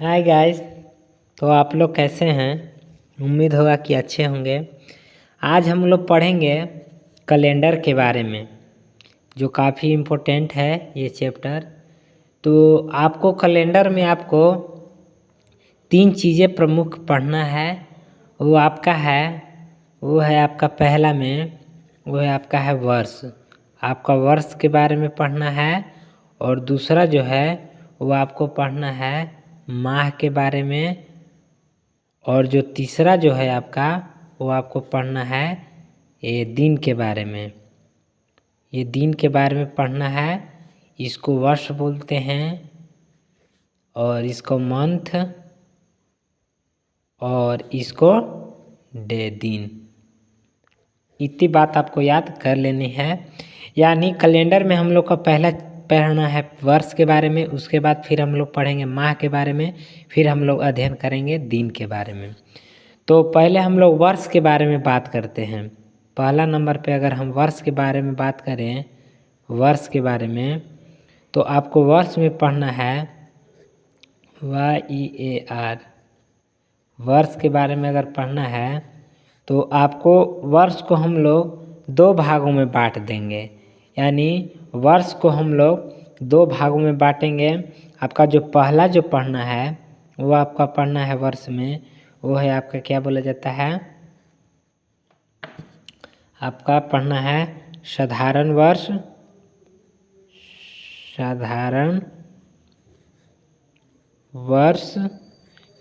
Hi guys. तो आप लोग कैसे हैं? उम्मीद होगा कि अच्छे होंगे। आज हम लोग पढ़ेंगे कैलेंडर के बारे में, जो काफ़ी इम्पोर्टेंट है ये चैप्टर। तो आपको कैलेंडर में आपको 3 चीज़ें प्रमुख पढ़ना है। वो आपका है वो है आपका पहला में वो है आपका है वर्ष। आपका वर्ष के बारे में पढ़ना है। और दूसरा जो है वो आपको पढ़ना है माह के बारे में। और जो तीसरा जो है आपका वो आपको पढ़ना है ये दिन के बारे में। ये दिन के बारे में पढ़ना है। इसको वर्ष बोलते हैं और इसको मंथ और इसको डे दिन। इतनी बात आपको याद कर लेनी है। यानी कैलेंडर में हम लोग का पहला पढ़ना है वर्ष के बारे में, उसके बाद फिर हम लोग पढ़ेंगे माह के बारे में, फिर हम लोग अध्ययन करेंगे दिन के बारे में। तो पहले हम लोग वर्ष के बारे में बात करते हैं। पहला नंबर पे अगर हम वर्ष के बारे में बात करें, वर्ष के बारे में, तो आपको वर्ष में पढ़ना है YEAR। वर्ष के बारे में अगर पढ़ना है तो आपको वर्ष को हम लोग 2 भागों में बांट देंगे। यानी वर्ष को हम लोग 2 भागों में बांटेंगे। आपका जो पहला जो पढ़ना है वो आपका पढ़ना है वर्ष में, वो है आपका क्या बोला जाता है, आपका पढ़ना है साधारण वर्ष। साधारण वर्ष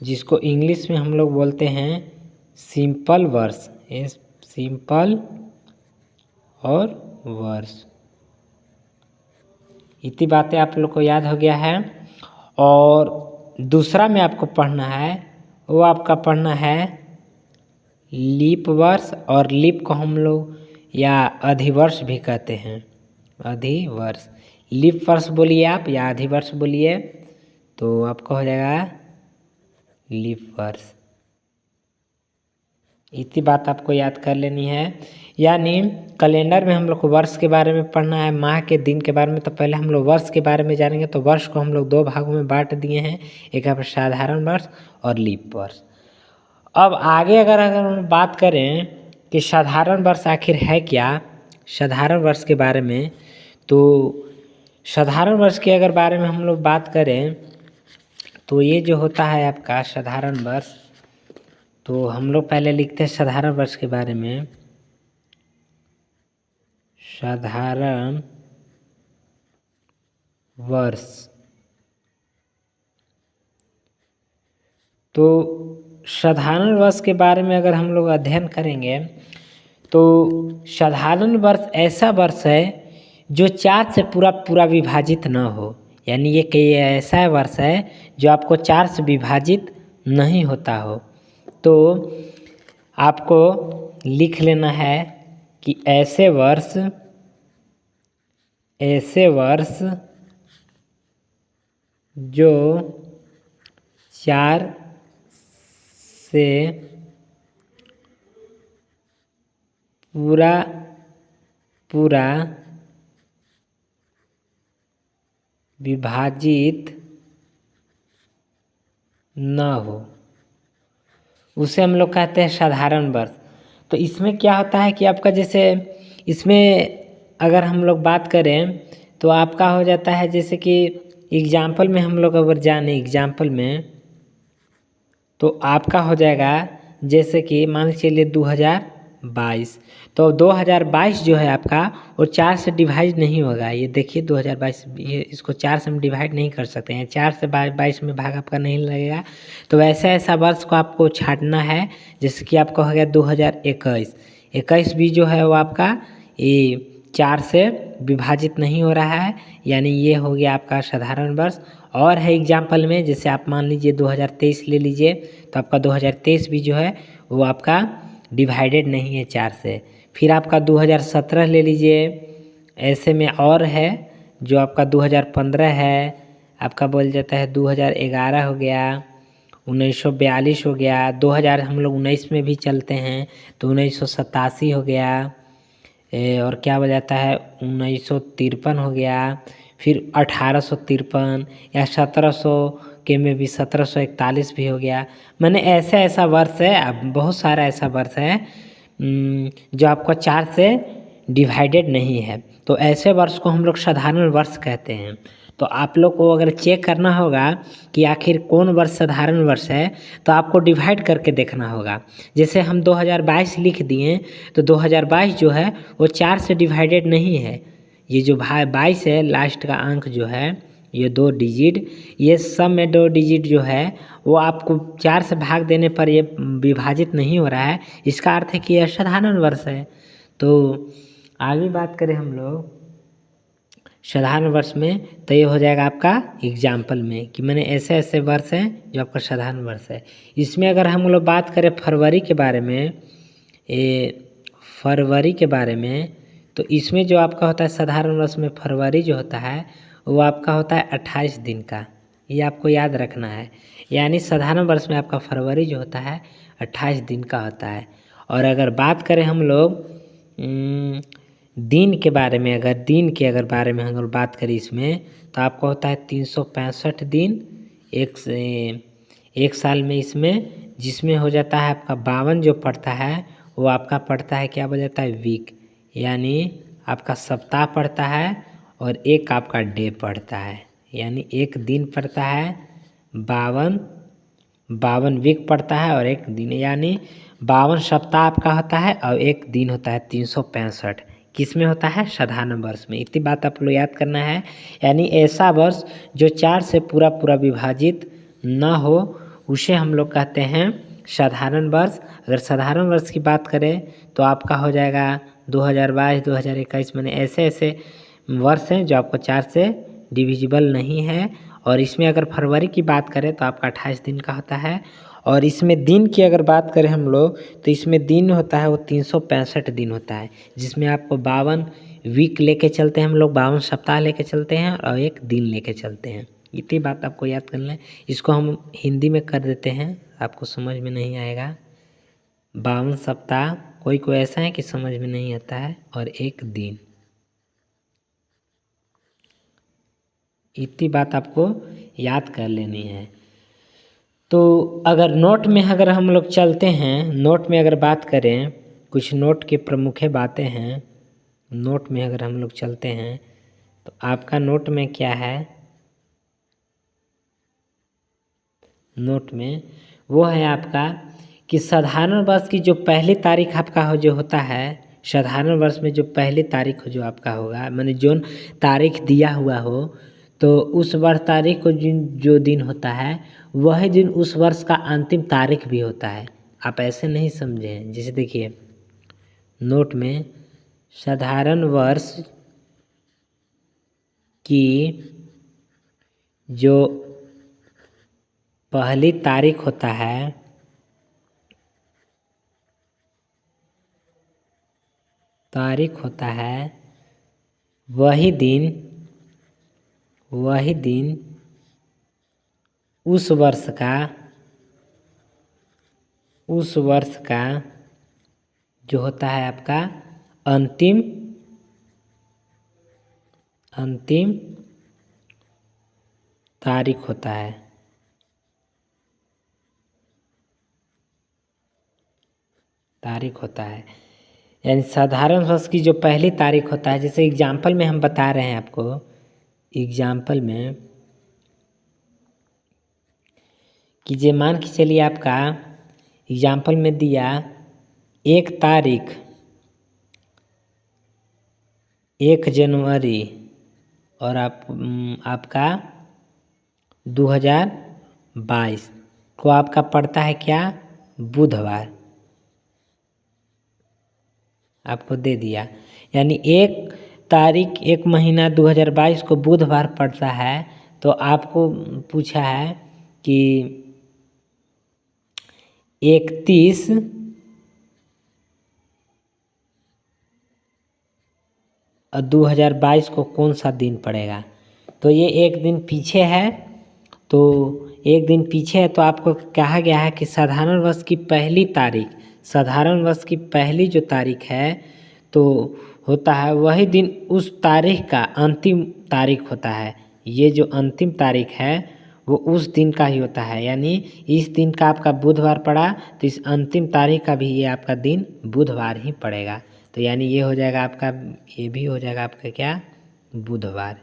जिसको इंग्लिश में हम लोग बोलते हैं सिंपल वर्ष। सिंपल और वर्ष। इतनी बातें आप लोग को याद हो गया है। और दूसरा में आपको पढ़ना है वो आपका पढ़ना है लीप वर्ष। और लीप को हम लोग या अधिवर्ष भी कहते हैं। अधिवर्ष। लीप वर्ष बोलिए आप या अधिवर्ष बोलिए तो आपका हो जाएगा लीप वर्ष। इतनी बात आपको याद कर लेनी है। यानी कैलेंडर में हम लोग को वर्ष के बारे में पढ़ना है, माह के दिन के बारे में। तो पहले हम लोग वर्ष के बारे में जानेंगे। तो वर्ष को हम लोग 2 भागों में बांट दिए हैं, एक है साधारण वर्ष और लीप वर्ष। अब आगे अगर हम बात करें कि साधारण वर्ष आखिर है क्या, साधारण वर्ष के बारे में, तो साधारण वर्ष के अगर बारे में हम लोग बात करें तो ये जो होता है आपका साधारण वर्ष, तो हम लोग पहले लिखते हैं साधारण वर्ष के बारे में। साधारण वर्ष। तो साधारण वर्ष के बारे में अगर हम लोग अध्ययन करेंगे तो साधारण वर्ष ऐसा वर्ष है जो 4 से पूरा विभाजित न हो। यानी ये कई ऐसा वर्ष है जो आपको 4 से विभाजित नहीं होता हो। तो आपको लिख लेना है कि ऐसे वर्ष जो 4 से पूरा विभाजित न हो, उसे हम लोग कहते हैं साधारण वर्ष। तो इसमें क्या होता है कि आपका जैसे इसमें अगर हम लोग बात करें तो आपका हो जाता है जैसे कि एग्जाम्पल में हम लोग अगर जाने एग्जाम्पल में, तो आपका हो जाएगा जैसे कि मान चलिए 2022। तो 2022 जो है आपका वो 4 से डिवाइड नहीं होगा। ये देखिए 2022, ये इसको 4 से हम डिवाइड नहीं कर सकते हैं। 4 से 22 में भाग आपका नहीं लगेगा। तो वैसा ऐसा वर्ष को आपको छांटना है। जैसे कि आपका हो गया 2021। 21 भी जो है वो आपका ये 4 से विभाजित नहीं हो रहा है। यानी ये हो गया आपका साधारण वर्ष। और है एग्जाम्पल में, जैसे आप मान लीजिए 2023 ले लीजिए, तो आपका 2023 भी जो है वो आपका डिवाइडेड नहीं है 4 से। फिर आपका 2017 ले लीजिए। ऐसे में और है जो आपका 2015 है, आपका बोल जाता है 2011 हो गया, 1942 हो गया, 2000 हम लोग 19 में भी चलते हैं तो 1987 हो गया। और क्या हो जाता है 1953 हो गया। फिर 1853 या 1700 के में भी 1741 भी हो गया। मैंने ऐसा वर्ष है, अब बहुत सारा ऐसा वर्ष है जो आपका 4 से डिवाइडेड नहीं है, तो ऐसे वर्ष को हम लोग साधारण वर्ष कहते हैं। तो आप लोग को अगर चेक करना होगा कि आखिर कौन वर्ष साधारण वर्ष है, तो आपको डिवाइड करके देखना होगा। जैसे हम 2022 लिख दिए, तो 2022 जो है वो 4 से डिवाइडेड नहीं है। ये जो 22 है, लास्ट का अंक जो है, ये 2 डिजिट, ये सब में 2 डिजिट जो है वो आपको 4 से भाग देने पर ये विभाजित नहीं हो रहा है। इसका अर्थ है कि यह साधारण वर्ष है। तो आगे बात करें हम लोग साधारण वर्ष में, तो ये हो जाएगा आपका एग्जाम्पल में कि मैंने ऐसे वर्ष हैं जो आपका साधारण वर्ष है। इसमें अगर हम लोग बात करें फरवरी के बारे में, फरवरी के बारे में, तो इसमें जो आपका होता है साधारण वर्ष में फरवरी जो होता है वो आपका होता है 28 दिन का। ये आपको याद रखना है। यानी साधारण वर्ष में आपका फरवरी जो होता है 28 दिन का होता है। और अगर बात करें हम लोग दिन के बारे में, अगर बारे में हम लोग बात करें इसमें, तो आपको होता है 365 दिन एक साल में इसमें, जिसमें हो जाता है आपका 52 जो पड़ता है वो आपका पड़ता है, क्या हो जाता है, वीक। यानी आपका सप्ताह पड़ता है और एक आपका डे पड़ता है। यानी एक दिन पड़ता है 52 वीक पड़ता है और एक दिन, यानी 52 सप्ताह आपका होता है और एक दिन होता है 365। किस में होता है, साधारण वर्ष में। इतनी बात आप लोग याद करना है। यानी ऐसा वर्ष जो 4 से पूरा विभाजित ना हो उसे हम लोग कहते हैं साधारण वर्ष। अगर साधारण वर्ष की बात करें तो आपका हो जाएगा 2022, 2021, मैंने ऐसे वर्ष हैं जो आपको 4 से डिविजिबल नहीं है। और इसमें अगर फरवरी की बात करें तो आपका 28 दिन का होता है। और इसमें दिन की अगर बात करें हम लोग, तो इसमें दिन होता है वो 365 दिन होता है, जिसमें आपको 52 वीक लेके चलते हैं हम लोग, 52 सप्ताह लेके चलते हैं और एक दिन लेके चलते हैं। इतनी बात आपको याद करना है। इसको हम हिंदी में कर देते हैं, आपको समझ में नहीं आएगा। 52 सप्ताह कोई ऐसा है कि समझ में नहीं आता है, और एक दिन। इतनी बात आपको याद कर लेनी है। तो अगर नोट में अगर हम लोग चलते हैं, नोट में अगर बात करें, कुछ नोट की प्रमुख बातें हैं। नोट में अगर हम लोग चलते हैं तो आपका नोट में क्या है, नोट में वो है आपका कि साधारण वर्ष की जो पहली तारीख आपका हो जो होता है, साधारण वर्ष में जो पहली तारीख जो आपका होगा, मैंने जो तारीख दिया हुआ हो, तो उस वर्ष तारीख को जो दिन होता है वही दिन उस वर्ष का अंतिम तारीख भी होता है। आप ऐसे नहीं समझें। जैसे देखिए नोट में साधारण वर्ष की जो पहली तारीख होता है, वही दिन उस वर्ष का जो होता है आपका अंतिम तारीख होता है। यानी साधारण वर्ष की जो पहली तारीख होता है, जैसे एग्जाम्पल में हम बता रहे हैं आपको, एग्जाम्पल में कि जे मान के चलिए आपका एग्जाम्पल में दिया 1 तारीख 1 जनवरी और आपका 2022 को आपका पड़ता है क्या, बुधवार, आपको दे दिया। यानी 1 तारीख 1 महीना 2022 को बुधवार पड़ता है। तो आपको पूछा है कि 31 और 2022 को कौन सा दिन पड़ेगा। तो ये एक दिन पीछे है, तो आपको कहा गया है कि साधारण वर्ष की पहली तारीख, साधारण वर्ष की पहली जो तारीख है तो होता है वही दिन उस तारीख का अंतिम तारीख होता है। ये जो अंतिम तारीख है वो उस दिन का ही होता है, यानी इस दिन का आपका बुधवार पड़ा तो इस अंतिम तारीख का भी ये आपका दिन बुधवार ही पड़ेगा। तो यानी ये हो जाएगा आपका, ये भी हो जाएगा आपका क्या, बुधवार।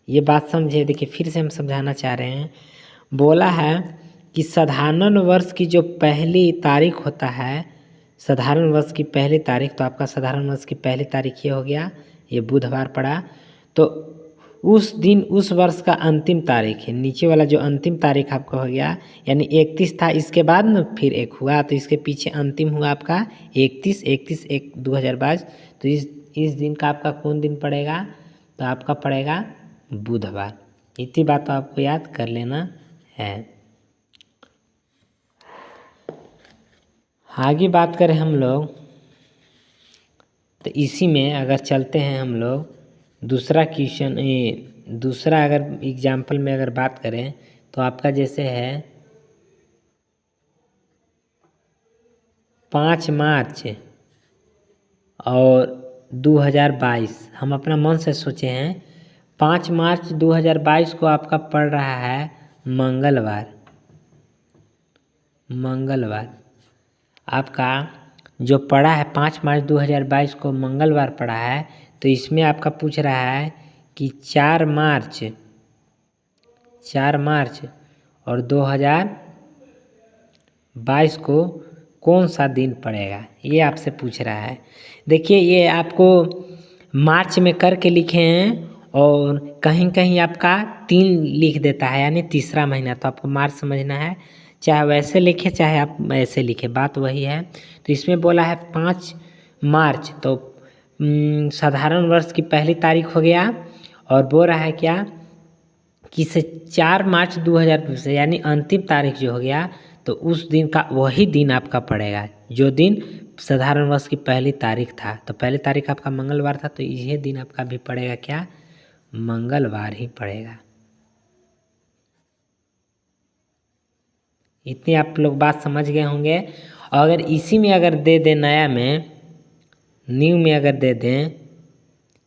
ये बात समझे। देखिए फिर से हम समझाना चाह रहे हैं। बोला है कि साधारण वर्ष की जो पहली तारीख होता है, साधारण वर्ष की पहली तारीख, तो आपका साधारण वर्ष की पहली तारीख ये हो गया, ये बुधवार पड़ा। तो उस दिन उस वर्ष का अंतिम तारीख है, नीचे वाला जो अंतिम तारीख आपका हो गया, यानी 31 था, इसके बाद में फिर एक हुआ तो इसके पीछे अंतिम हुआ आपका 31/1/2022। तो इस दिन का आपका कौन दिन पड़ेगा, तो आपका पड़ेगा बुधवार। इतनी बात तो आपको याद कर लेना है। आगे बात करें हम लोग, तो इसी में अगर चलते हैं हम लोग दूसरा क्वेश्चन, दूसरा अगर एग्जाम्पल में अगर बात करें तो आपका जैसे है 5 मार्च और 2022। हम अपना मन से सोचे हैं 5 मार्च 2022 को आपका पड़ रहा है मंगलवार। आपका जो पड़ा है 5 मार्च 2022 को मंगलवार पड़ा है, तो इसमें आपका पूछ रहा है कि 4 मार्च और 2022 को कौन सा दिन पड़ेगा, ये आपसे पूछ रहा है। देखिए ये आपको मार्च में करके लिखे हैं और कहीं कहीं आपका 3 लिख देता है, यानी तीसरा महीना। तो आपको मार्च समझना है, चाहे वैसे लिखे चाहे आप ऐसे लिखे, बात वही है। तो इसमें बोला है 5 मार्च, तो साधारण वर्ष की पहली तारीख हो गया, और बोल रहा है क्या कि से 4 मार्च 2020 यानी अंतिम तारीख जो हो गया, तो उस दिन का वही दिन आपका पड़ेगा जो दिन साधारण वर्ष की पहली तारीख था। तो पहली तारीख आपका मंगलवार था, तो यही दिन आपका भी पड़ेगा क्या, मंगलवार ही पड़ेगा। इतनी आप लोग बात समझ गए होंगे। अगर इसी में अगर दे दें न्यू में अगर दे दें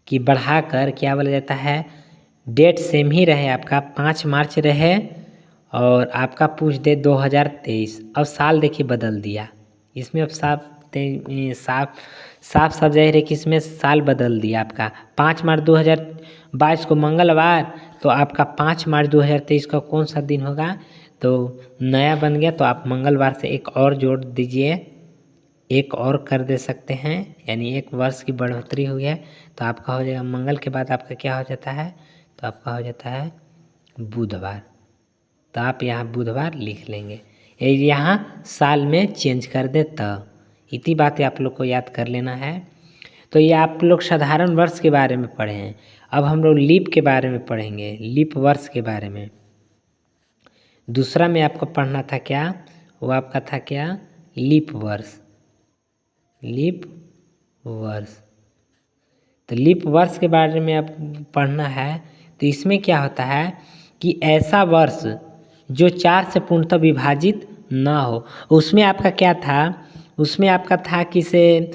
कि बढ़ाकर क्या बोला जाता है, डेट सेम ही रहे, आपका 5 मार्च रहे और आपका पूछ दे 2023। अब साल देखिए बदल दिया, इसमें अब साफ जाहिर है कि इसमें साल बदल दिया। आपका 5 मार्च 2022 को मंगलवार, तो आपका 5 मार्च 2023 का कौन सा दिन होगा, तो नया बन गया। तो आप मंगलवार से एक और जोड़ दीजिए, एक और कर दे सकते हैं, यानी एक वर्ष की बढ़ोतरी हुई है। तो आपका हो जाएगा मंगल के बाद आपका क्या हो जाता है, तो आपका हो जाता है बुधवार। तो आप यहाँ बुधवार लिख लेंगे, यहाँ साल में चेंज कर दे। तो इतनी बातें आप लोग को याद कर लेना है। तो ये आप लोग साधारण वर्ष के बारे में पढ़े हैं। अब हम लोग लीप के बारे में पढ़ेंगे, लीप वर्ष के बारे में। दूसरा में आपको पढ़ना था क्या, वो आपका था क्या, लीप वर्ष। तो लीप वर्ष के बारे में आप पढ़ना है। तो इसमें क्या होता है कि ऐसा वर्ष जो 4 से पूर्णतः विभाजित ना हो। उसमें आपका क्या था, उसमें आपका था कि से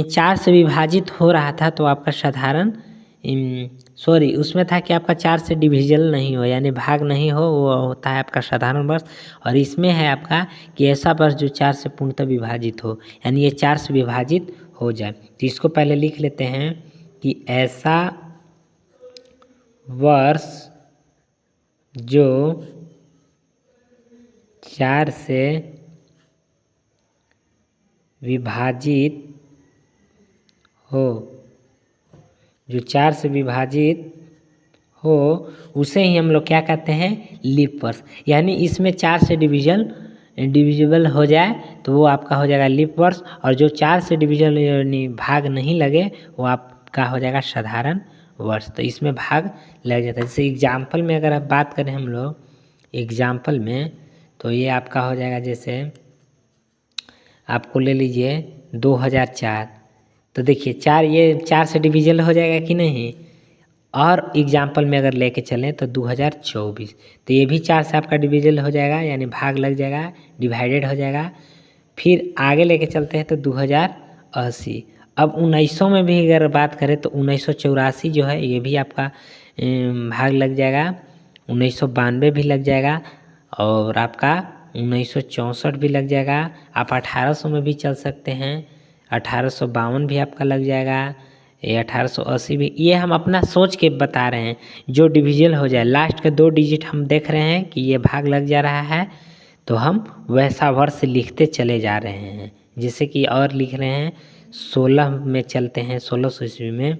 4 से विभाजित हो रहा था, तो आपका साधारण उसमें था कि आपका 4 से डिविजन नहीं हो, यानी भाग नहीं हो, वो होता है आपका साधारण वर्ष। और इसमें है आपका कि ऐसा वर्ष जो 4 से पूर्णतः विभाजित हो, यानी ये 4 से विभाजित हो जाए। तो इसको पहले लिख लेते हैं कि ऐसा वर्ष जो 4 से विभाजित हो, जो 4 से विभाजित हो, उसे ही हम लोग क्या कहते हैं, लीप वर्ष। यानी इसमें 4 से डिविजिबल हो जाए तो वो आपका हो जाएगा लीप वर्ष, और जो 4 से डिविजन यानी भाग नहीं लगे वो आपका हो जाएगा साधारण वर्ष। तो इसमें भाग लग जाता है। जैसे एग्जाम्पल में अगर आप बात करें हम लोग एग्जाम्पल में, तो ये आपका हो जाएगा, जैसे आपको ले लीजिए 2004। तो देखिए 4 से डिविजन हो जाएगा कि नहीं। और एग्जाम्पल में अगर लेके चलें तो 2024, तो ये भी 4 से आपका डिविजन हो जाएगा, यानी भाग लग जाएगा, डिवाइडेड हो जाएगा। फिर आगे लेके चलते हैं तो 2080। अब 1900 में भी अगर बात करें तो 1984 जो है, ये भी आपका भाग लग जाएगा। 1992 भी लग जाएगा और आपका 1964 भी लग जाएगा। आप 1800 में भी चल सकते हैं, 1852 भी आपका लग जाएगा, ये 1880 भी। ये हम अपना सोच के बता रहे हैं, जो डिविजल हो जाए लास्ट के 2 डिजिट हम देख रहे हैं कि ये भाग लग जा रहा है, तो हम वैसा वर्ष लिखते चले जा रहे हैं। जैसे कि और लिख रहे हैं 16 में चलते हैं, 1600 ईस्वी में,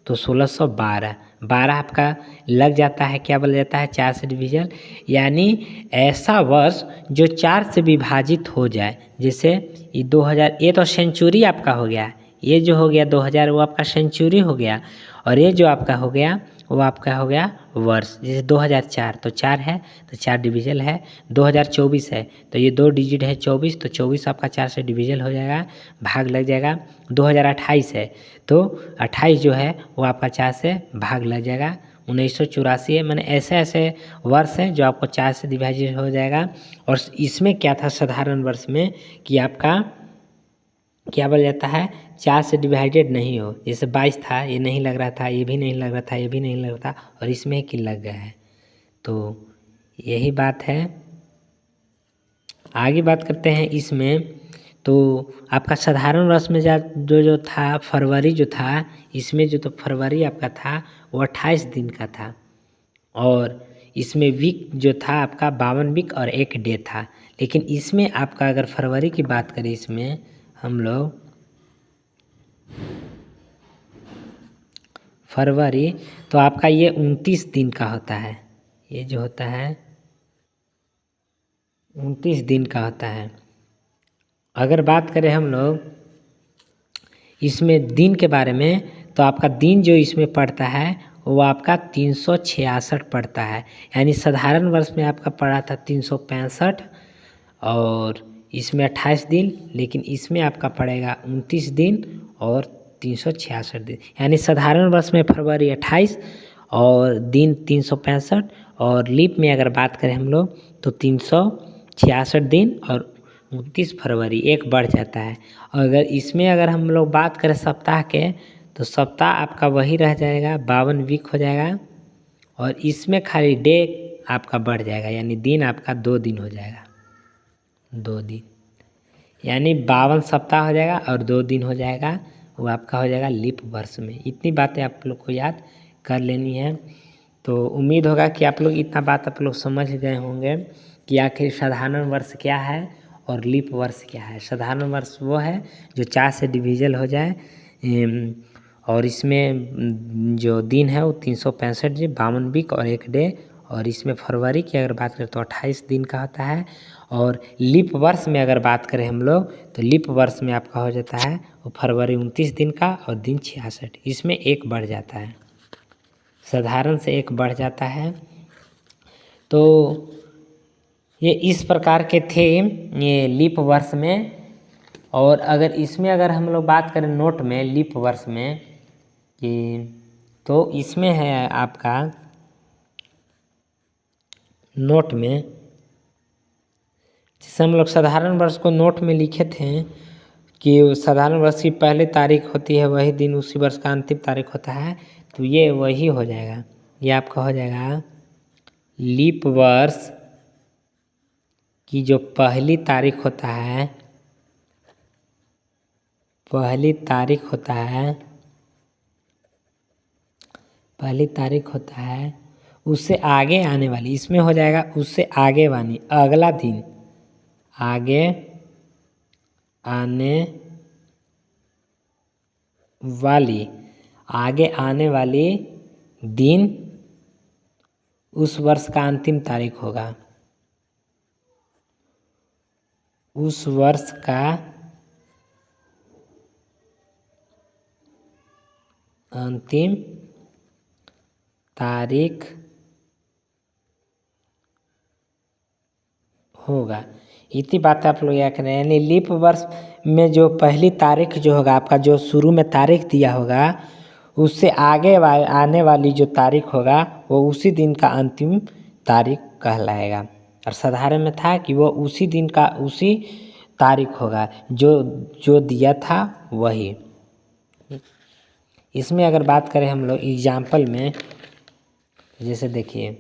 तो 1612 12 आपका लग जाता है, क्या बोला जाता है, 4 से डिविजन, यानी ऐसा वर्ष जो 4 से विभाजित हो जाए। जैसे ये 2000, ये तो सेंचुरी आपका हो गया, ये जो हो गया 2000 वो आपका सेंचुरी हो गया, और ये जो आपका हो गया वो आपका हो गया वर्ष। जैसे 2004 तो 4 है तो 4 डिविजल है, 2024 है तो ये 2 डिजिट है 24, तो 24 आपका 4 से डिविजल हो जाएगा, भाग लग जाएगा। 2028 है तो 28 जो है वो आपका 4 से भाग लग जाएगा। 1984 है, मैंने ऐसे ऐसे वर्ष हैं जो आपको 4 से डिवाइडेड हो जाएगा। और इसमें क्या था साधारण वर्ष में कि आपका क्या बोला जाता है, 4 से डिवाइडेड नहीं हो। जैसे 22 था, ये नहीं लग रहा था, ये भी नहीं लग रहा था, ये भी नहीं लग रहा था, और इसमें कि लग गया है। तो यही बात है। आगे बात करते हैं इसमें, तो आपका साधारण वर्ष में जो जो था फरवरी जो था, इसमें जो तो फरवरी आपका था वो 28 दिन का था, और इसमें वीक जो था आपका 52 वीक और 1 डे था। लेकिन इसमें आपका अगर फरवरी की बात करें, इसमें हम लोग फरवरी, तो आपका ये 29 दिन का होता है, ये जो होता है 29 दिन का होता है। अगर बात करें हम लोग इसमें दिन के बारे में, तो आपका दिन जो इसमें पड़ता है वो आपका 366 पड़ता है, यानी साधारण वर्ष में आपका पड़ा था 365 और इसमें 28 दिन, लेकिन इसमें आपका पड़ेगा 29 दिन और 366 दिन। यानी साधारण वर्ष में फरवरी 28 और दिन 365, और लीप में अगर बात करें हम लोग तो 366 दिन और 29 फरवरी एक बढ़ जाता है। और अगर इसमें अगर हम लोग बात करें सप्ताह के, तो सप्ताह आपका वही रह जाएगा, 52 वीक हो जाएगा, और इसमें खाली डे आपका बढ़ जाएगा, यानी दिन आपका 2 दिन हो जाएगा, 2 दिन, यानी 52 सप्ताह हो जाएगा और 2 दिन हो जाएगा, वो आपका हो जाएगा लीप वर्ष में। इतनी बातें आप लोग को याद कर लेनी है। तो उम्मीद होगा कि आप लोग इतना बात आप लोग समझ गए होंगे कि आखिर साधारण वर्ष क्या है और लीप वर्ष क्या है। साधारण वर्ष वो है जो 4 से डिविजल हो जाए, और इसमें जो दिन है वो 365 जी, 52 वीक और 1 डे, और इसमें फरवरी की अगर बात करें तो 28 दिन का होता है। और लीप वर्ष में अगर बात करें हम लोग, तो लीप वर्ष में आपका हो जाता है वो फरवरी 29 दिन का और दिन 66, इसमें 1 बढ़ जाता है, साधारण से 1 बढ़ जाता है। तो ये इस प्रकार के थे ये लीप वर्ष में। और अगर इसमें अगर हम लोग बात करें नोट में लीप वर्ष में कि, तो इसमें है आपका नोट में, जैसे हम लोग साधारण वर्ष को नोट में लिखे थे कि साधारण वर्ष की पहली तारीख होती है वही दिन उसी वर्ष का अंतिम तारीख होता है, तो ये वही हो जाएगा, ये आपका हो जाएगा लीप वर्ष की जो पहली तारीख होता है, पहली तारीख होता है उससे आगे आने वाली, इसमें हो जाएगा उससे आगे वाली, अगला दिन, आगे आने वाली दिन उस वर्ष का अंतिम तारीख होगा, उस वर्ष का अंतिम तारीख होगा। इतनी बात आप लोग याद करें, यानी लीप वर्ष में जो पहली तारीख जो होगा आपका, जो शुरू में तारीख दिया होगा उससे आगे आने वाली जो तारीख होगा वो उसी दिन का अंतिम तारीख कहलाएगा। और साधारण में था कि वो उसी दिन का उसी तारीख होगा जो दिया था वही। इसमें अगर बात करें हम लोग एग्जाम्पल में, जैसे देखिए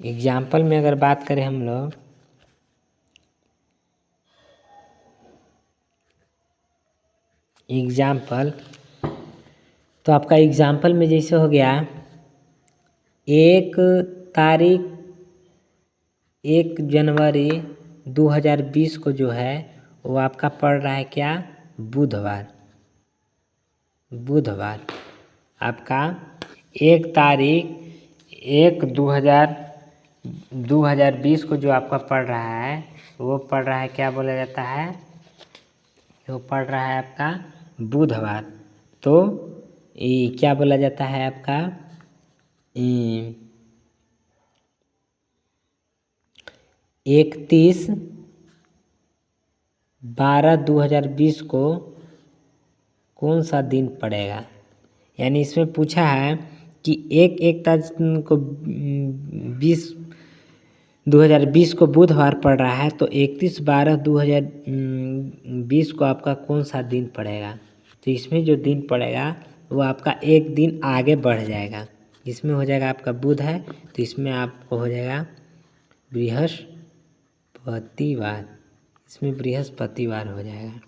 एग्जाम्पल में अगर बात करें हम लोग, एग्जाम्पल, तो आपका एग्जाम्पल में जैसे हो गया 1 जनवरी 2020 को जो है वो आपका पड़ रहा है क्या, बुधवार। बुधवार आपका 1 तारीख 1/2020 को जो आपका पड़ रहा है वो पड़ रहा है क्या बोला जाता है, वो पड़ रहा है आपका बुधवार। तो ये क्या बोला जाता है आपका, 31/12/2020 को कौन सा दिन पड़ेगा। यानी इसमें पूछा है कि 1 को 2020 को बुधवार पड़ रहा है, तो 31/12/2020 को आपका कौन सा दिन पड़ेगा। तो इसमें जो दिन पड़ेगा वो आपका एक दिन आगे बढ़ जाएगा। इसमें हो जाएगा आपका बुध है, तो इसमें आपको हो जाएगा बृहस्पतिवार। इसमें बृहस्पतिवार हो जाएगा।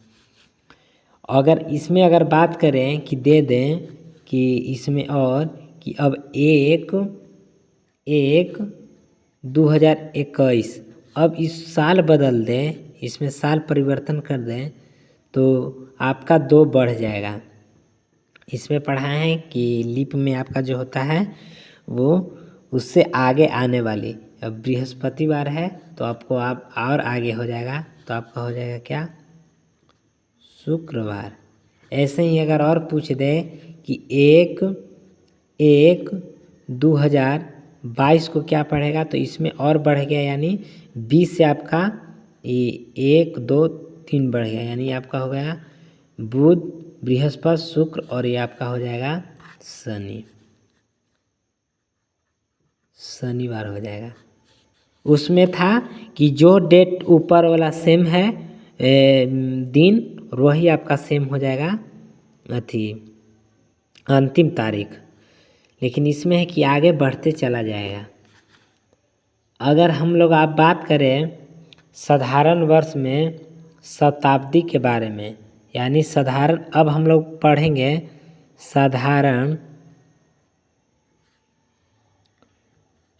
अगर इसमें अगर बात करें कि दे दें कि इसमें और कि अब 1/1/2021 अब इस साल बदल दें, इसमें साल परिवर्तन कर दें तो आपका 2 बढ़ जाएगा। इसमें पढ़ा है कि लीप में आपका जो होता है वो उससे आगे आने वाली, अब बृहस्पतिवार है तो आपको आप और आगे हो जाएगा, तो आपका हो जाएगा क्या, शुक्रवार। ऐसे ही अगर और पूछ दे कि 1/1/2022 को क्या पढ़ेगा, तो इसमें और बढ़ गया, यानी 20 से आपका 1 2 3 बढ़ गया, यानी आपका हो गया बुध बृहस्पति शुक्र और ये आपका हो जाएगा शनिवार हो जाएगा। उसमें था कि जो डेट ऊपर वाला सेम है दिन, वही आपका सेम हो जाएगा अथी अंतिम तारीख। लेकिन इसमें है कि आगे बढ़ते चला जाएगा। अगर हम लोग आप बात करें साधारण वर्ष में शताब्दी के बारे में, यानी साधारण, अब हम लोग पढ़ेंगे साधारण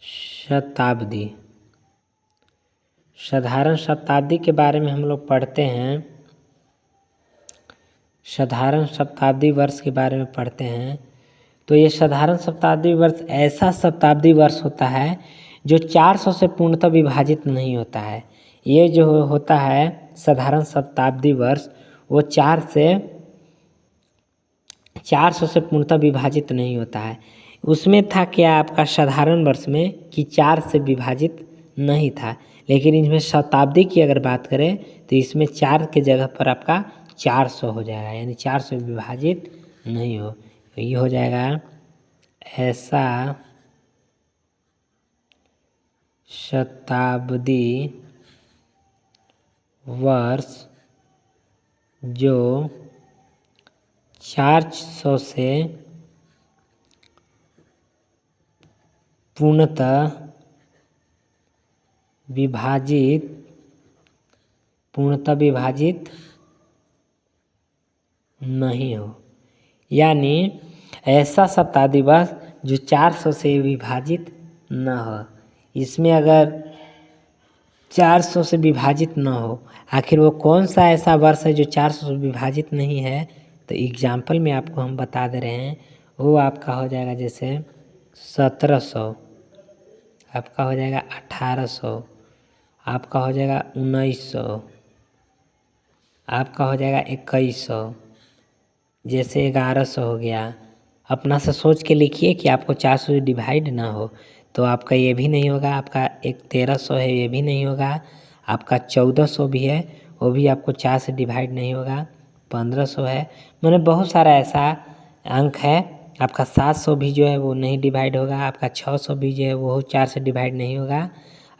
शताब्दी। साधारण शताब्दी के बारे में हम लोग पढ़ते हैं, साधारण शताब्दी वर्ष के बारे में पढ़ते हैं। तो ये साधारण शताब्दी वर्ष ऐसा शताब्दी वर्ष होता है जो 400 से पूर्णतः विभाजित नहीं होता है। ये जो होता है साधारण शताब्दी वर्ष वो 400 से पूर्णतः विभाजित नहीं होता है। उसमें था क्या आपका साधारण वर्ष में कि 4 से विभाजित नहीं था, लेकिन इसमें शताब्दी की अगर बात करें तो इसमें 4 के जगह पर आपका 400 हो जाएगा, यानी 4 से विभाजित नहीं हो। तो ये हो जाएगा ऐसा शताब्दी वर्ष जो 400 से पूर्णतः विभाजित नहीं हो। यानी ऐसा शताब्दी वर्ष जो 400 से विभाजित न हो। इसमें अगर 400 से विभाजित न हो, आखिर वो कौन सा ऐसा वर्ष है जो 400 से विभाजित नहीं है, तो एग्जाम्पल में आपको हम बता दे रहे हैं। वो आपका हो जाएगा जैसे 1700, आपका हो जाएगा 1800, आपका हो जाएगा 1900, आपका हो जाएगा 2100, जैसे 1100 हो गया। अपना से सोच के लिखिए कि आपको 400 से डिवाइड ना हो, तो आपका ये भी नहीं होगा। आपका एक 1300 है, ये भी नहीं होगा। आपका 1400 भी है, वो भी आपको 4 से डिवाइड नहीं होगा। 1500 है, मैंने बहुत सारा ऐसा अंक है। आपका 700 भी जो है वो नहीं डिवाइड होगा। आपका 600 भी जो है वो 4 से डिवाइड नहीं होगा।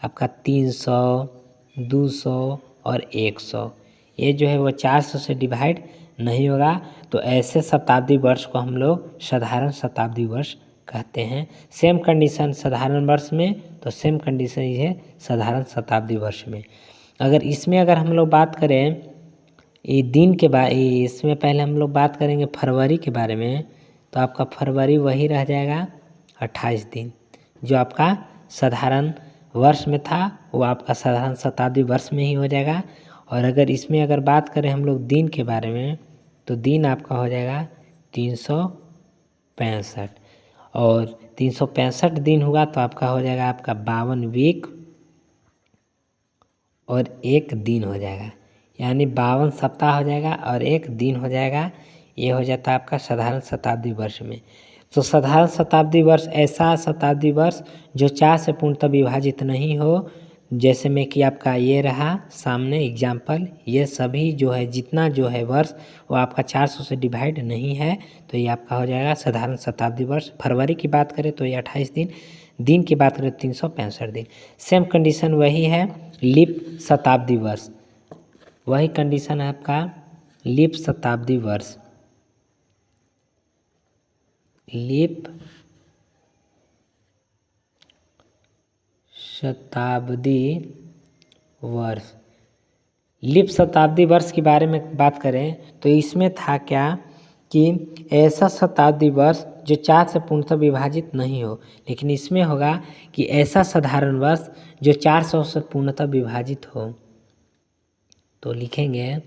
आपका 300, 200 और 100 ये जो है वो 400 से डिवाइड नहीं होगा। तो ऐसे शताब्दी वर्ष को हम लोग साधारण शताब्दी वर्ष कहते हैं। सेम कंडीशन साधारण वर्ष में, तो सेम कंडीशन ये है साधारण शताब्दी वर्ष में। अगर इसमें अगर हम लोग बात करें ये दिन के बारे, इसमें पहले हम लोग बात करेंगे फरवरी के बारे में, तो आपका फरवरी वही रह जाएगा 28 दिन। जो आपका साधारण वर्ष में था वो आपका साधारण शताब्दी वर्ष में ही हो जाएगा। और अगर इसमें अगर बात करें हम लोग दिन के बारे में, तो दिन आपका हो जाएगा 365। और 365 दिन हुआ तो आपका हो जाएगा आपका 52 वीक और 1 दिन हो जाएगा, यानी 52 सप्ताह हो जाएगा और 1 दिन हो जाएगा। ये हो जाता है आपका साधारण शताब्दी वर्ष में। तो साधारण शताब्दी वर्ष ऐसा शताब्दी वर्ष जो 4 से पूर्णतः विभाजित नहीं हो। जैसे में कि आपका ये रहा सामने एग्जाम्पल, ये सभी जो है जितना जो है वर्ष वो आपका 400 से डिवाइड नहीं है, तो ये आपका हो जाएगा साधारण शताब्दी वर्ष। फरवरी की बात करें तो ये 28 दिन, दिन की बात करें 365 दिन। सेम कंडीशन वही है लीप शताब्दी वर्ष, वही कंडीशन है आपका लीप शताब्दी वर्ष। लीप शताब्दी वर्ष, लीप शताब्दी वर्ष के बारे में बात करें तो इसमें था क्या कि ऐसा शताब्दी वर्ष जो 4 से पूर्णतः विभाजित नहीं हो। लेकिन इसमें होगा कि ऐसा साधारण वर्ष जो 400 से पूर्णतः विभाजित हो। तो लिखेंगे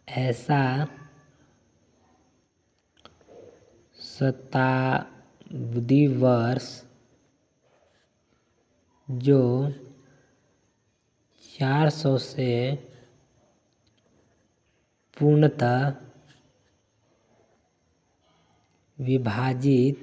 ऐसा शताब्दी वर्ष जो 400 से पूर्णतः विभाजित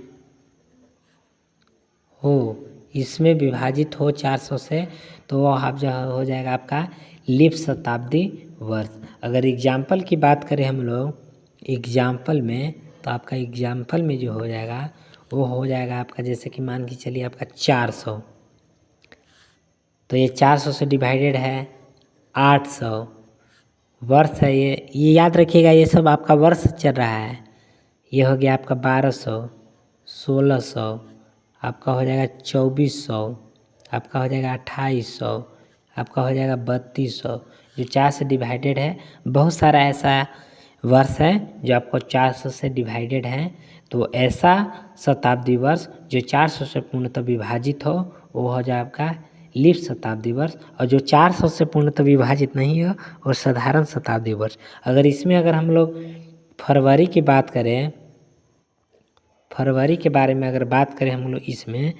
हो, इसमें विभाजित हो 400 से, तो वो आप जो हो जाएगा आपका लीप शताब्दी वर्ष। अगर एग्जाम्पल की बात करें हम लोग एग्जाम्पल में, तो आपका एग्जाम्पल में जो हो जाएगा वो हो जाएगा आपका, जैसे कि मान के चलिए आपका 400, तो ये 400 से डिवाइडेड है 800 वर्ष है। ये याद रखिएगा, ये सब आपका वर्ष चल रहा है। ये हो गया आपका 1200, 1600, आपका हो जाएगा 2400, आपका हो जाएगा 2800, आपका हो जाएगा 3200। जो 4 से डिवाइडेड है, बहुत सारा ऐसा वर्ष है जो आपको 400 से डिवाइडेड है। तो ऐसा शताब्दी वर्ष जो 400 से पूर्णतः विभाजित हो वो हो जाए आपका लीप शताब्दी वर्ष। और जो 400 से पूर्णतः विभाजित नहीं हो वो साधारण शताब्दी वर्ष। अगर इसमें अगर हम लोग फरवरी की बात करें, फरवरी के बारे में अगर बात करें हम लोग इसमें,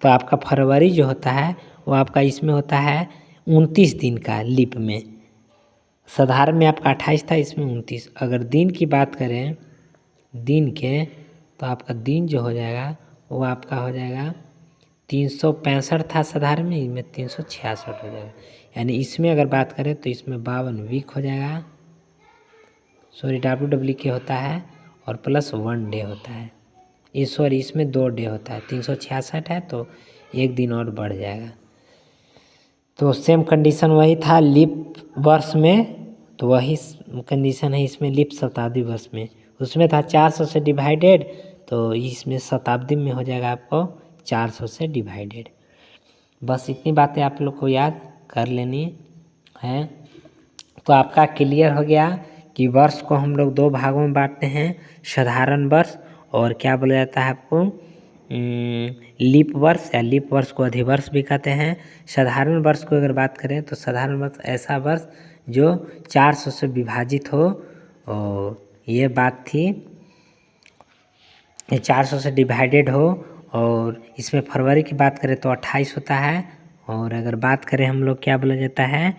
तो आपका फरवरी जो होता है वो आपका इसमें होता है 29 दिन का लीप में। साधारण में आपका 28 था, इसमें 29। अगर दिन की बात करें दिन के, तो आपका दिन जो हो जाएगा वो आपका हो जाएगा 365 था साधारण में, इसमें 366 हो जाएगा। यानी इसमें अगर बात करें तो इसमें 52 वीक हो जाएगा, सॉरी WWK होता है और प्लस 1 डे होता है। सॉरी इसमें 2 डे होता है, 366 है तो 1 दिन और बढ़ जाएगा। तो सेम कंडीशन वही था लीप वर्ष में, तो वही कंडीशन है इसमें लीप शताब्दी वर्ष में। उसमें था 400 से डिवाइडेड, तो इसमें शताब्दी में हो जाएगा आपको 400 से डिवाइडेड। बस इतनी बातें आप लोग को याद कर लेनी है। तो आपका क्लियर हो गया कि वर्ष को हम लोग 2 भागों में बांटते हैं, साधारण वर्ष और क्या बोला जाता है आपको लीप वर्ष, या लीप वर्ष को अधिवर्ष भी कहते हैं। साधारण वर्ष को अगर बात करें तो साधारण वर्ष ऐसा वर्ष जो 400 से विभाजित हो, और ये बात थी 400 से डिवाइडेड हो। और इसमें फरवरी की बात करें तो 28 होता है, और अगर बात करें हम लोग क्या बोला जाता है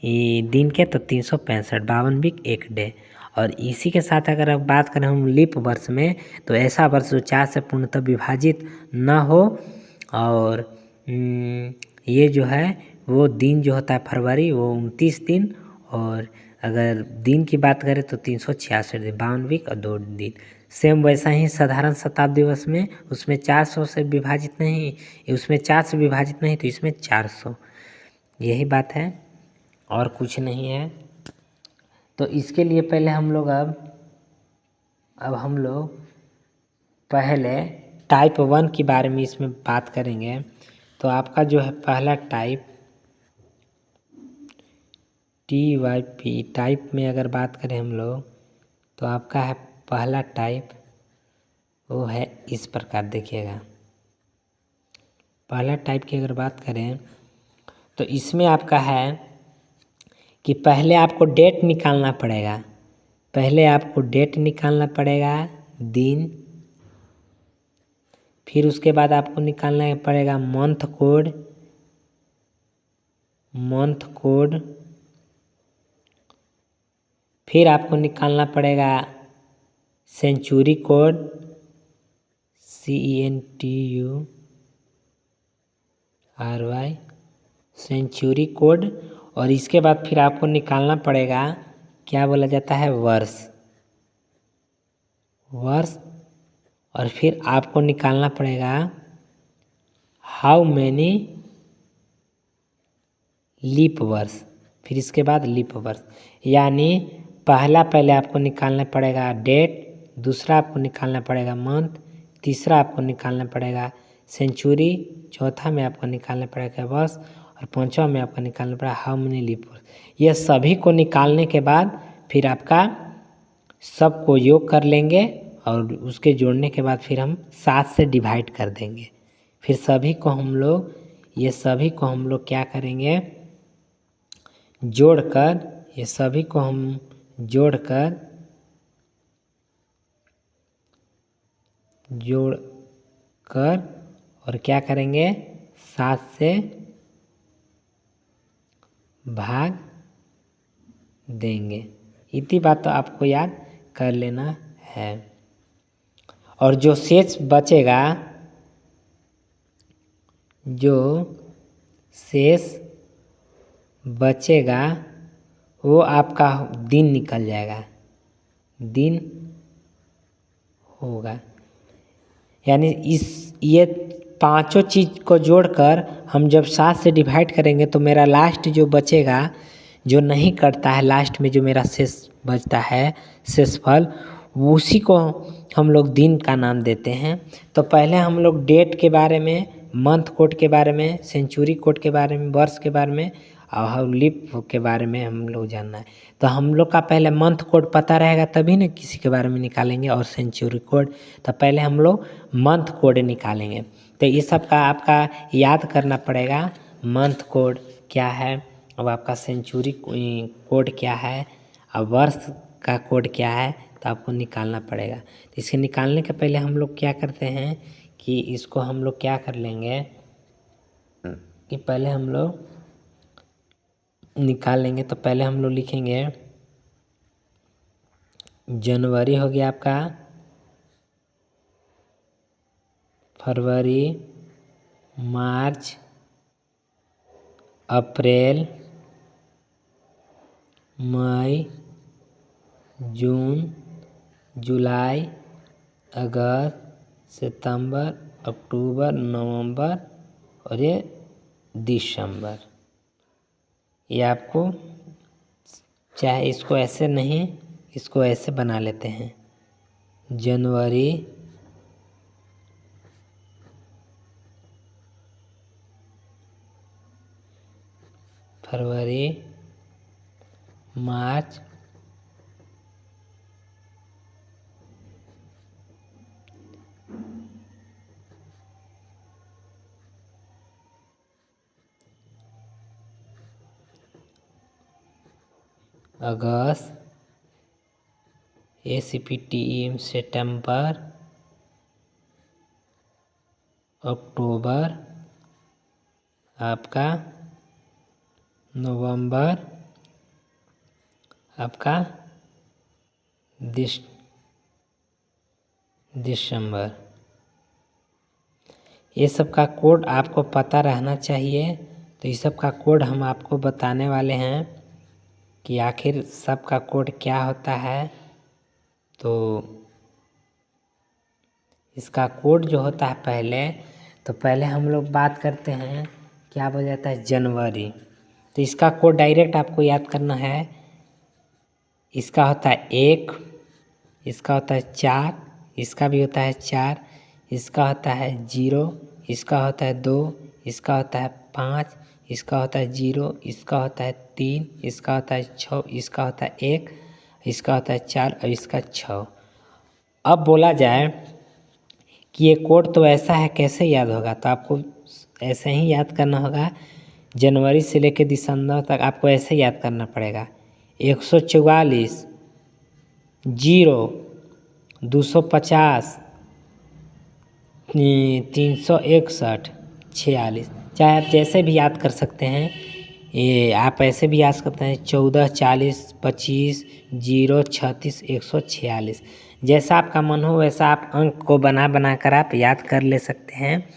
ये दिन के, तो 365, 52 वीक 1 डे। और इसी के साथ अगर अब बात करें हम लीप वर्ष में, तो ऐसा वर्ष जो 4 से पूर्णतः विभाजित न हो। और ये जो है वो दिन जो होता है फरवरी वो 29 दिन, और अगर दिन की बात करें तो 366 दिन, 52 वीक और 2 दिन। सेम वैसा ही साधारण शताब्दी वर्ष में, उसमें 400 से विभाजित नहीं, उसमें 4 से विभाजित नहीं, तो इसमें 400। यही बात है और कुछ नहीं है। तो इसके लिए पहले हम लोग अब हम लोग पहले टाइप 1 के बारे में इसमें बात करेंगे। तो आपका जो है पहला टाइप TYP टाइप में अगर बात करें हम लोग, तो आपका है पहला टाइप, वो है इस प्रकार, देखिएगा। पहला टाइप की अगर बात करें तो इसमें आपका है कि पहले आपको डेट निकालना पड़ेगा, दिन, फिर उसके बाद आपको निकालना पड़ेगा मंथ कोड, फिर आपको निकालना पड़ेगा century code, CENTURY century code, और इसके बाद फिर आपको निकालना पड़ेगा क्या बोला जाता है वर्ष, और फिर आपको निकालना पड़ेगा हाउ मैनी लीप वर्ष, फिर इसके बाद लीप वर्ष। यानी पहले आपको निकालना पड़ेगा डेट, दूसरा आपको निकालना पड़ेगा मंथ, तीसरा आपको निकालना पड़ेगा सेंचुरी, चौथा में आपको निकालना पड़ेगा वर्ष, और पांचवा में आपको निकालना पड़ेगा हाउ मेनी लीप वर्ष। ये सभी को निकालने के बाद फिर आपका सबको योग कर लेंगे, और उसके जोड़ने के बाद फिर हम 7 से डिवाइड कर देंगे। फिर सभी को हम लोग क्या करेंगे, जोड़कर और क्या करेंगे 7 से भाग देंगे। इतनी बात तो आपको याद कर लेना है। और जो शेष बचेगा वो आपका दिन निकल जाएगा, दिन होगा। यानी ये पांचों चीज़ को जोड़कर हम जब 7 से डिवाइड करेंगे तो मेरा लास्ट जो बचेगा, जो नहीं कटता है, लास्ट में जो मेरा शेष बचता है शेषफल, उसी को हम लोग दिन का नाम देते हैं। तो पहले हम लोग डेट के बारे में, मंथ कोड के बारे में, सेंचुरी कोड के बारे में, वर्ष के बारे में और लीप के बारे में हम लोग जानना है। तो हम लोग का पहले मंथ कोड पता रहेगा तभी ना किसी के बारे में निकालेंगे, और सेंचुरी कोड। तो पहले हम लोग मंथ कोड निकालेंगे। तो ये सब का आपका याद करना पड़ेगा, मंथ कोड क्या है, अब आपका सेंचुरी कोड क्या है, और वर्ष का कोड क्या है, तो आपको निकालना पड़ेगा। तो इसे निकालने के पहले हम लोग क्या करते हैं कि इसको हम लोग क्या कर लेंगे कि पहले हम लोग निकाल लेंगे। तो पहले हम लोग लिखेंगे जनवरी हो गया आपका, फरवरी, मार्च, अप्रैल, मई, जून, जुलाई, अगस्त, सितंबर, अक्टूबर, नवंबर और ये दिसंबर। ये आपको चाहे इसको ऐसे नहीं, इसको ऐसे बना लेते हैं, जनवरी, फरवरी, मार्च, अगस्त, ACPTE सितंबर, अक्टूबर, आपका नवंबर, आपका दिसंबर। ये सब का कोड आपको पता रहना चाहिए। तो इस सब का कोड हम आपको बताने वाले हैं कि आखिर सब का कोड क्या होता है। तो इसका कोड जो होता है पहले हम लोग बात करते हैं क्या बोला जाता है जनवरी। तो इसका कोड डायरेक्ट आपको याद करना है। इसका होता है 1, इसका होता है 4, इसका भी होता है 4, इसका होता है 0, इसका होता है 2, इसका होता है 5, इसका होता है 0, इसका होता है 3, इसका होता है 6, इसका होता है 1, इसका होता है 4 और इसका 6। अब बोला जाए कि ये कोड तो ऐसा है, कैसे याद होगा? तो आपको ऐसे ही याद करना होगा। जनवरी से लेकर दिसंबर तक आपको ऐसे याद करना पड़ेगा। 144, 0, 250, 361, 46। चाहे आप जैसे भी याद कर सकते हैं, ये आप ऐसे भी याद करते हैं 14, 40, 25, 0, 36, 146। जैसा आपका मन हो वैसा आप अंक को बना बना कर आप याद कर ले सकते हैं।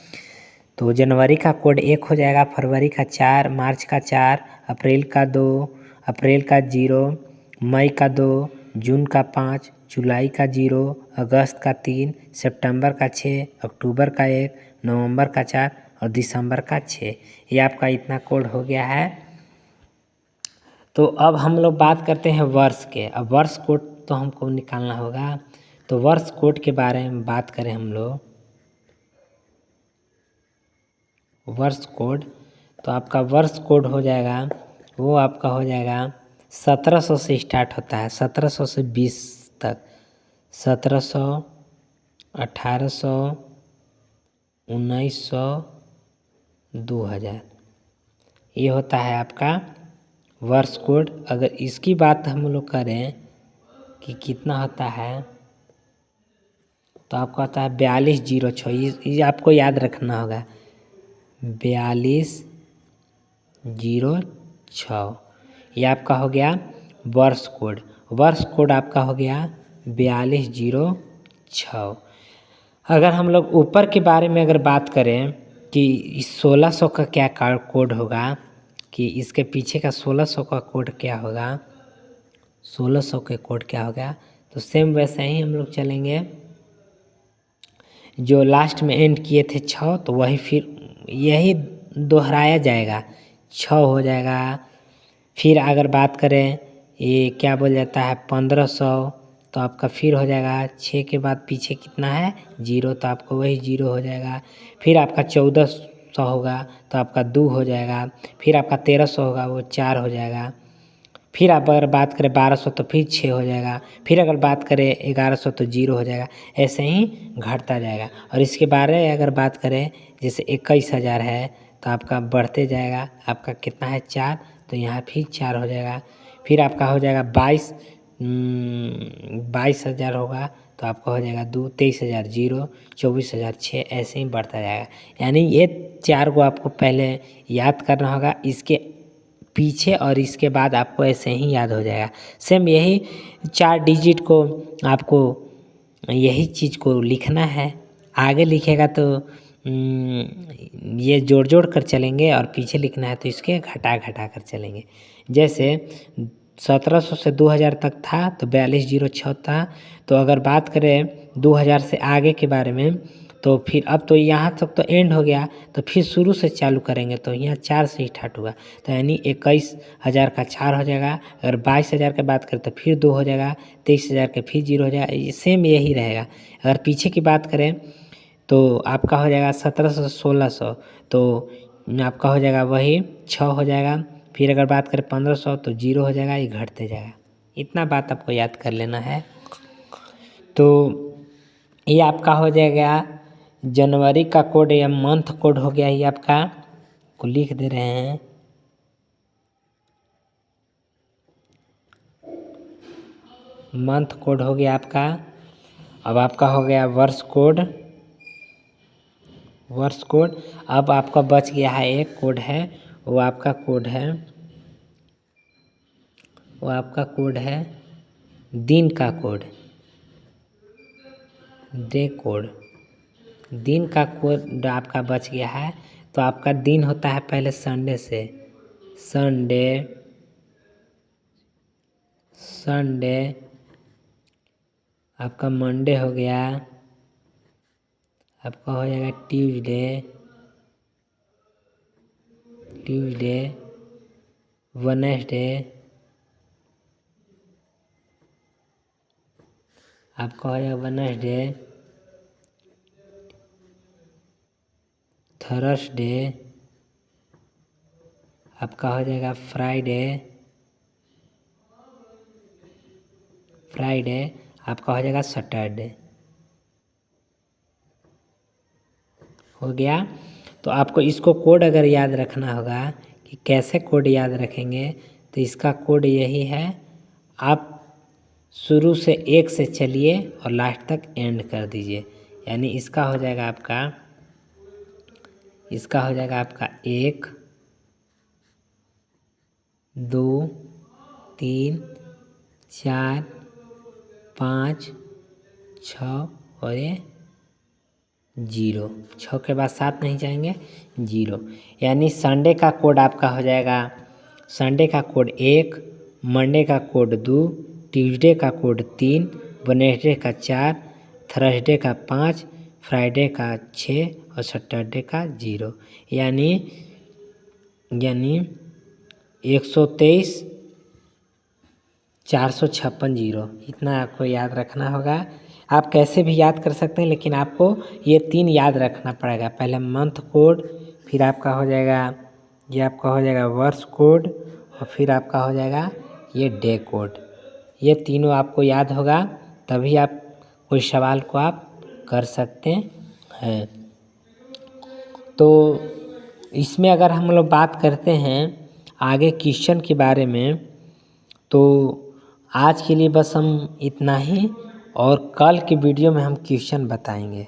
तो जनवरी का कोड 1 हो जाएगा, फरवरी का 4, मार्च का 4, अप्रैल का 2, अप्रैल का 0, मई का 2, जून का 5, जुलाई का 0, अगस्त का 3, सितंबर का 6, अक्टूबर का 1, नवंबर का 4 और दिसंबर का 6। ये आपका इतना कोड हो गया है। तो अब हम लोग बात करते हैं वर्ष के। अब वर्ष कोड तो हमको निकालना होगा। तो वर्ष कोड के बारे में बात करें हम लोग, वर्ष कोड, तो आपका वर्ष कोड हो जाएगा, वो आपका हो जाएगा 1700 से स्टार्ट होता है, 1700 से 20 तक, 1700, 1800, 1900, 2000। ये होता है आपका वर्ष कोड। अगर इसकी बात हम लोग करें कि कितना होता है, तो आपका होता है 4206। ये आपको याद रखना होगा, 4206। ये आपका हो गया वर्ष कोड। वर्ष कोड आपका हो गया 4206। अगर हम लोग ऊपर के बारे में अगर बात करें कि इस 1600 का क्या कोड होगा, कि इसके पीछे का 1600 का कोड क्या होगा, 1600 के कोड क्या होगा, तो सेम वैसे ही हम लोग चलेंगे। जो लास्ट में एंड किए थे 6, तो वही फिर यही दोहराया जाएगा, 6 हो जाएगा। फिर अगर बात करें ये क्या बोल जाता है 1500, तो आपका फिर हो जाएगा 6 के बाद पीछे कितना है 0, तो आपको वही 0 हो जाएगा। फिर आपका 1400 होगा तो आपका 2 हो जाएगा। फिर आपका 1300 होगा, वो 4 हो जाएगा। फिर आप अगर बात करें 1200 तो फिर 6 हो जाएगा। फिर अगर बात करें 1100 तो 0 हो जाएगा। ऐसे ही घटता जाएगा। और इसके बारे में अगर बात करें जैसे 21,000 है तो आपका बढ़ते जाएगा, आपका कितना है 4, तो यहाँ फिर 4 हो जाएगा। फिर आपका हो जाएगा 22,000 होगा तो आपका हो जाएगा 2, 23,000 0, 24,000 6, ऐसे ही बढ़ता जाएगा। यानी ये 4 को आपको पहले याद करना होगा, इसके पीछे और इसके बाद आपको ऐसे ही याद हो जाएगा। सेम यही 4 डिजिट को आपको यही चीज़ को लिखना है। आगे लिखेगा तो ये जोड़ जोड़ कर चलेंगे और पीछे लिखना है तो इसके घटा घटा कर चलेंगे। जैसे 1700 से 2000 तक था तो 4206 था। तो अगर बात करें 2000 से आगे के बारे में, तो फिर अब तो यहाँ तक तो एंड हो गया, तो फिर शुरू से चालू करेंगे तो यहाँ 4 से स्टार्ट होगा, तो यानी 21,000 का 4 हो जाएगा। अगर 22,000 की बात करें तो फिर 2 हो जाएगा, 23,000 के फिर 0 हो जाएगा, सेम यही रहेगा। अगर पीछे की बात करें तो आपका हो जाएगा 1700 से 1600, तो आपका हो जाएगा वही 6 हो जाएगा। फिर अगर बात करें 1500 तो 0 हो जाएगा, ये घटते जाएगा। इतना बात आपको याद कर लेना है। तो ये आपका हो जाएगा जनवरी का कोड या मंथ कोड हो गया। ये आपका को लिख दे रहे हैं, मंथ कोड हो गया आपका। अब आपका हो गया वर्ष कोड, वर्ष कोड। अब आपका बच गया है एक कोड है, वो आपका कोड है, वो आपका कोड है दिन का कोड, डे कोड। दिन का कोड आपका बच गया है। तो आपका दिन होता है पहले संडे से, संडे, संडे, आपका मंडे हो गया, आपका हो जाएगा ट्यूसडे, ट्यूसडे, वेडनेसडे, आपका हो जाएगा वेडनेसडे, थर्सडे आपका हो जाएगा फ्राइडे आपका हो जाएगा सैटरडे। हो गया। तो आपको इसको कोड अगर याद रखना होगा कि कैसे कोड याद रखेंगे, तो इसका कोड यही है, आप शुरू से 1 से चलिए और लास्ट तक एंड कर दीजिए। यानी इसका हो जाएगा आपका 1 2 3 4 5 6 और ये 0, 6 के बाद 7 नहीं जाएंगे, 0। यानी संडे का कोड आपका हो जाएगा, संडे का कोड 1, मंडे का कोड 2, ट्यूसडे का कोड 3, वेडनेसडे का 4, थर्सडे का 5, फ्राइडे का 6 और सैटरडे का 0। यानी 123 456 0, इतना आपको याद रखना होगा। आप कैसे भी याद कर सकते हैं, लेकिन आपको ये 3 याद रखना पड़ेगा। पहले मंथ कोड, फिर आपका हो जाएगा ये आपका हो जाएगा वर्ष कोड, और फिर आपका हो जाएगा ये डे कोड। ये तीनों आपको याद होगा, तभी आप कोई सवाल को आप कर सकते हैं। तो इसमें अगर हम लोग बात करते हैं आगे क्वेश्चन के बारे में, तो आज के लिए बस हम इतना ही, और कल की वीडियो में हम क्वेश्चन बताएंगे।